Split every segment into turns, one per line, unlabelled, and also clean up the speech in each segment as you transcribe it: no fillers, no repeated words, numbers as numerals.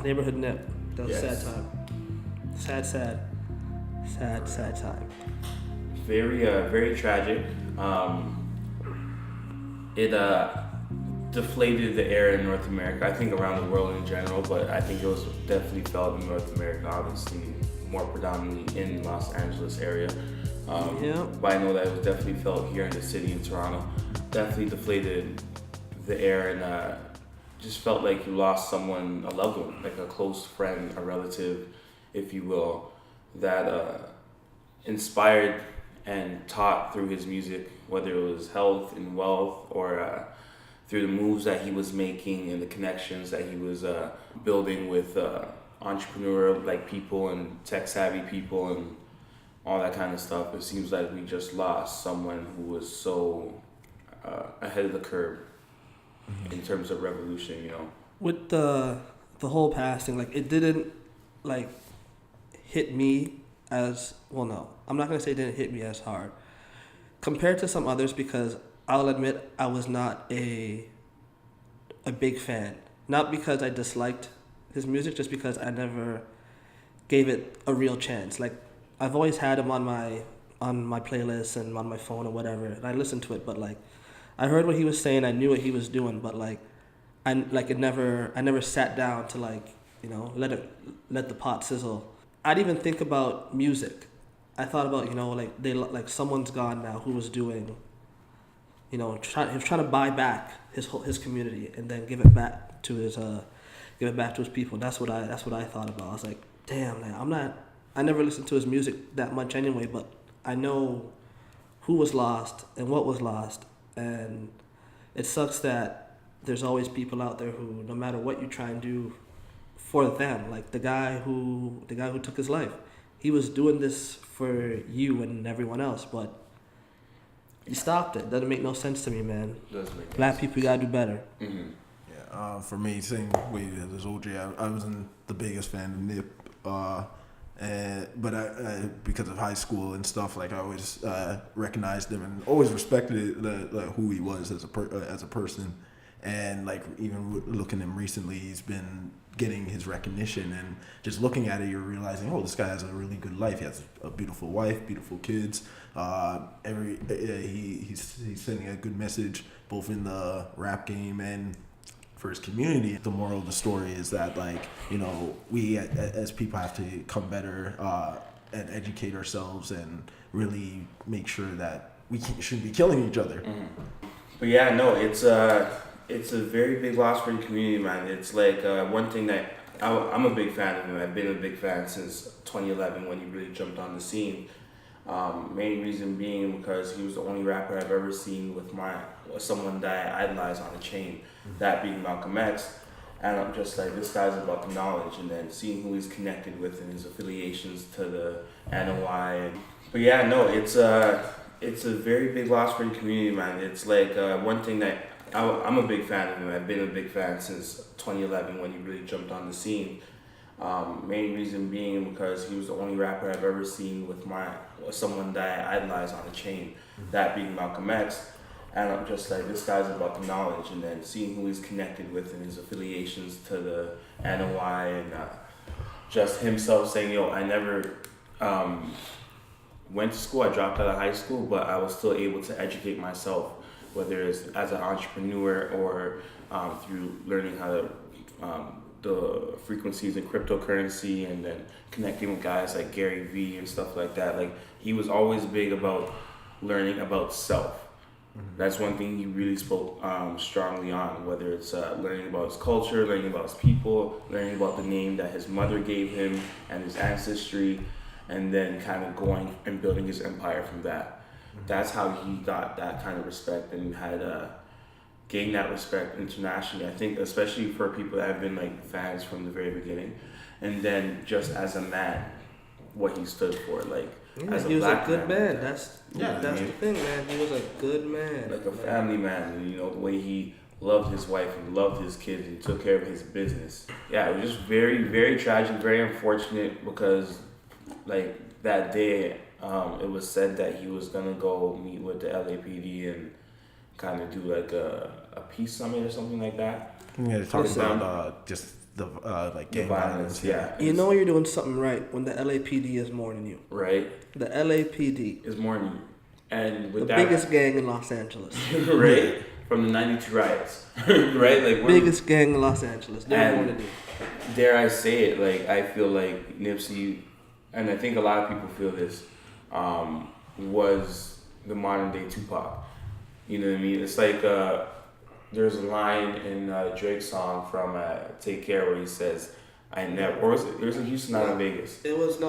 Neighborhood Nip. That was a
Yes.
sad time. Sad time.
Very tragic. It deflated the air in North America. I think around the world in general, but I think it was definitely felt in North America, obviously more predominantly in Los Angeles area.
Yeah.
But I know that it was definitely felt here in the city in Toronto. Definitely deflated the air and just felt like you lost someone, a loved one, like a close friend, a relative, if you will, that inspired and taught through his music, whether it was health and wealth or through the moves that he was making and the connections that he was building with entrepreneur like people and tech savvy people and all that kind of stuff. It seems like we just lost someone who was so ahead of the curve in terms of revolution, you know.
With the whole passing, like it didn't like hit me as well. No, I'm not gonna say it didn't hit me as hard compared to some others because I'll admit I was not a big fan. Not because I disliked his music, just because I never gave it a real chance. Like I've always had him on my playlist and on my phone or whatever, and I listened to it. But like I heard what he was saying, I knew what he was doing, but like I never sat down to like let the pot sizzle. I'd even think about music. I thought about like like someone's gone now who was doing he was trying to buy back his community and then give it back to his people. That's what I thought about. I was like, damn, man, I never listened to his music that much anyway, but I know who was lost and what was lost, and it sucks that there's always people out there who, no matter what you try and do for them, like the guy who took his life, he was doing this for you and everyone else, but he stopped it. Doesn't make no sense to me, man.
Doesn't make
Black
sense.
people gotta do better.
Mm-hmm.
Yeah, for me, same way as OJ, I wasn't the biggest fan of Nip, but I because of high school and stuff, like I always recognized him and always respected who he was as a person, and like even looking at him recently, he's been getting his recognition, and just looking at it, you're realizing, oh, this guy has a really good life. He has a beautiful wife, beautiful kids. He's sending a good message both in the rap game and for his community. The moral of the story is that, like, we as people have to come better and educate ourselves and really make sure that we shouldn't be killing each other.
Mm-hmm. But yeah, no, it's a very big loss for the community, man. It's like one thing that I'm a big fan of him. I've been a big fan since 2011 when he really jumped on the scene. Main reason being because he was the only rapper I've ever seen with someone that I idolized on a chain, that being Malcolm X. And I'm just like, this guy's about the knowledge, and then seeing who he's connected with and his affiliations to the NOI. But yeah, no, it's a very big loss for the community, man. It's like one thing that I'm a big fan of him. I've been a big fan since 2011 when he really jumped on the scene. Main reason being because he was the only rapper I've ever seen with someone that I idolized on a chain, that being Malcolm X. And I'm just like, this guy's about the knowledge, and then seeing who he's connected with and his affiliations to the NOI, and just himself saying, yo, I never went to school, I dropped out of high school, but I was still able to educate myself, whether it's as an entrepreneur or through learning how to the frequencies in cryptocurrency, and then connecting with guys like Gary Vee and stuff like that. Like, he was always big about learning about self. Mm-hmm. That's one thing he really spoke strongly on, whether it's learning about his culture, learning about his people, learning about the name that his mother gave him and his ancestry, and then kind of going and building his empire from that. Mm-hmm. That's how he got that kind of respect and had gained that respect internationally. I think especially for people that have been like fans from the very beginning, and then just as a man, what he stood for, like as
he was a good
man.
That's the thing, man. He was a good man,
like a family man, and the way he loved his wife and loved his kids and took care of his business. Yeah, it was just very, very tragic, very unfortunate, because like that day, it was said that he was gonna go meet with the LAPD and kind of do like a peace summit or something like that.
Yeah, they talked about just the like
The
gang violence.
yeah.
You know you're doing something right when the LAPD is more than you.
Right.
The LAPD
Is more than you. And with
the
that,
biggest gang in Los Angeles.
right? From the 92 riots. Right? Like
Biggest gang in Los Angeles. They're more
and
than you.
dare I say it, like I feel like Nipsey, and I think a lot of people feel this, was the modern day Tupac. You know what I mean? It's like there's a line in Drake's song from Take Care where he says, "I never." Or was it? It was in Houston, not in Vegas.
It was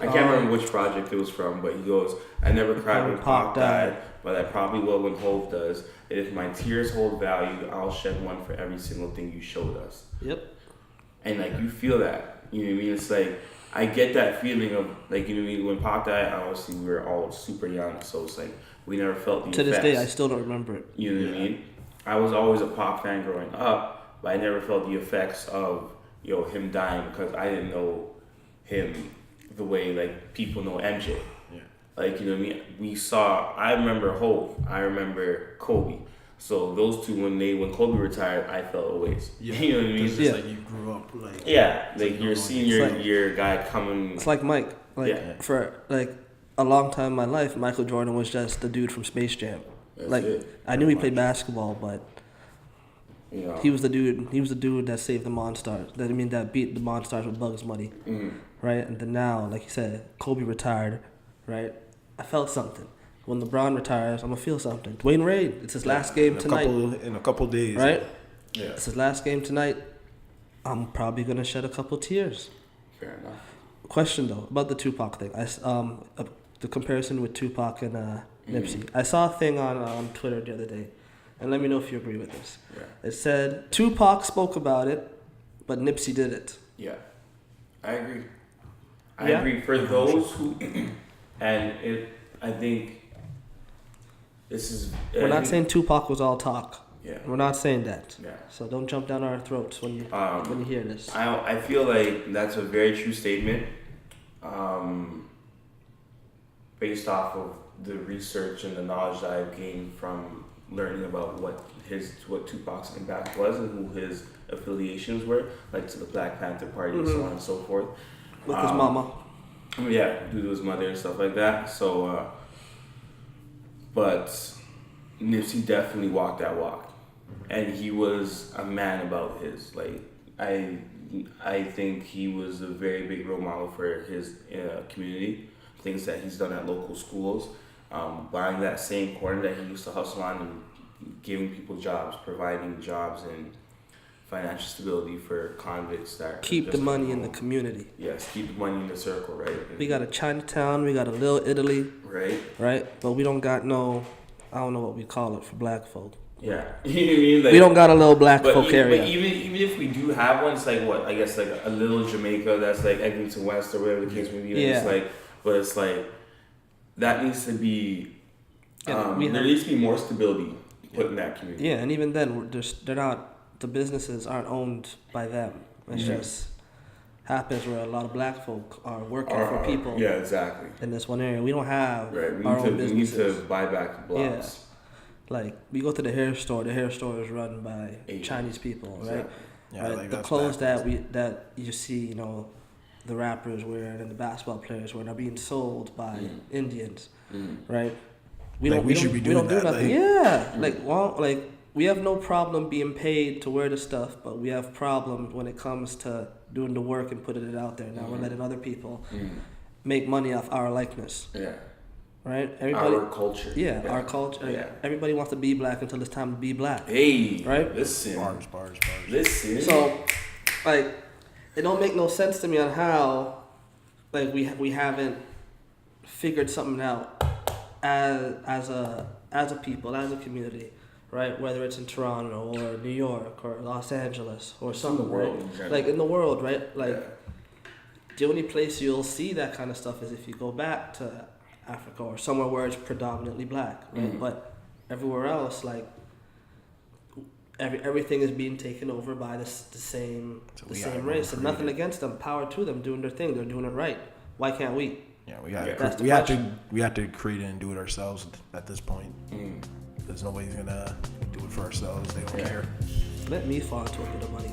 I can't remember which project it was from, but he goes, "I never cried when Pac died, but I probably will when Hove does. And if my tears hold value, I'll shed one for every single thing you showed us."
Yep.
And like you feel that, you know what I mean? It's like I get that feeling of like, you know what I mean. When Pac died, obviously we were all super young, so it's like we never felt the
To this
effects.
day, I still don't remember it.
You know what I mean? I was always a Pac fan growing up, but I never felt the effects of him dying because I didn't know him the way like people know MJ.
Yeah.
Like, you know what I mean? I remember Hov, I remember Kobe. So those two, when Kobe retired, I felt always.
Yeah.
You know what I mean?
It's just like you grew up like.
Yeah, like your senior
like-
year guy coming.
It's like Mike. Like
Yeah.
for like a long time in my life, Michael Jordan was just the dude from Space Jam.
That's
like
it.
I knew he played basketball, but
You know.
he was the dude. He was the dude that saved the Monstars. That beat the Monstars with Bugs Bunny, right? And then now, like you said, Kobe retired, right? I felt something. When LeBron retires, I'm gonna feel something. Dwayne Wade, it's his last game tonight,
In a couple days.
right?
Yeah.
It's his last game tonight. I'm probably gonna shed a couple tears.
Fair enough.
Question though about the Tupac thing. The comparison with Tupac and Nipsey. I saw a thing on Twitter the other day, and let me know if you agree with this.
Yeah.
It said Tupac spoke about it, but Nipsey did it.
Yeah. I agree. I
Yeah?
agree. For those who, I think this is.
We're not saying Tupac was all talk.
Yeah.
We're not saying that.
Yeah.
So don't jump down our throats when you hear this.
I feel like that's a very true statement, based off of the research and the knowledge that I've gained from learning about what Tupac's impact was and who his affiliations were, like to the Black Panther Party and so on and so forth.
With his mama.
Yeah, due to his mother and stuff like that. So, but Nipsey definitely walked that walk, and he was a man about his. Like I think he was a very big role model for his community. Things that he's done at local schools, buying that same corner that he used to hustle on and giving people jobs, providing jobs and financial stability for convicts that
Keep the money in the community.
Yes, keep the money in the circle, right?
We got a Chinatown, we got a Little Italy, right? But we don't got no, I don't know what we call it for black folk.
Yeah, you know what I mean? Like,
we don't got a little black folk area.
But even if we do have one, it's like what I guess like a little Jamaica that's like Eglinton West or whatever the case may be.
Yeah.
It's like, but it's like that needs to be.
Yeah,
there needs to be more stability put in that community.
Yeah, and even then, they're not. The businesses aren't owned by them. It's just happens where a lot of black folk are working for people.
Yeah, exactly.
In this one area, we don't have
right.
our own
We need
businesses.
to buy back the blocks.
Yeah. Like we go to the hair store. The hair store is run by Chinese people, right?
Exactly.
Yeah,
right?
like
The
that's
clothes
backwards.
that you see, the rappers wearing and the basketball players wearing are being sold by Indians, right?
We should be doing that.
Nothing. Yeah, we have no problem being paid to wear the stuff, but we have problems when it comes to doing the work and putting it out there. Now we're letting other people make money off our likeness.
Yeah.
Right?
Our culture.
Yeah, our culture.
Yeah.
Everybody wants to be black until it's time to be black.
Hey.
Right?
Listen.
Bars.
Listen.
So, it don't make no sense to me on how, we haven't figured something out as a people, as a community, right? Whether it's in Toronto or New York or Los Angeles or somewhere,
the world in general.
in the world, right? The only place you'll see that kind of stuff is if you go back to Africa or somewhere where it's predominantly black, right? But everywhere else, everything is being taken over by the same race, and nothing against them. Power to them, doing their thing. They're doing it right. Why can't we?
Yeah, we have to create it and do it ourselves at this point. Because nobody's gonna do it for ourselves. They don't care.
Let me fall into a bit of money.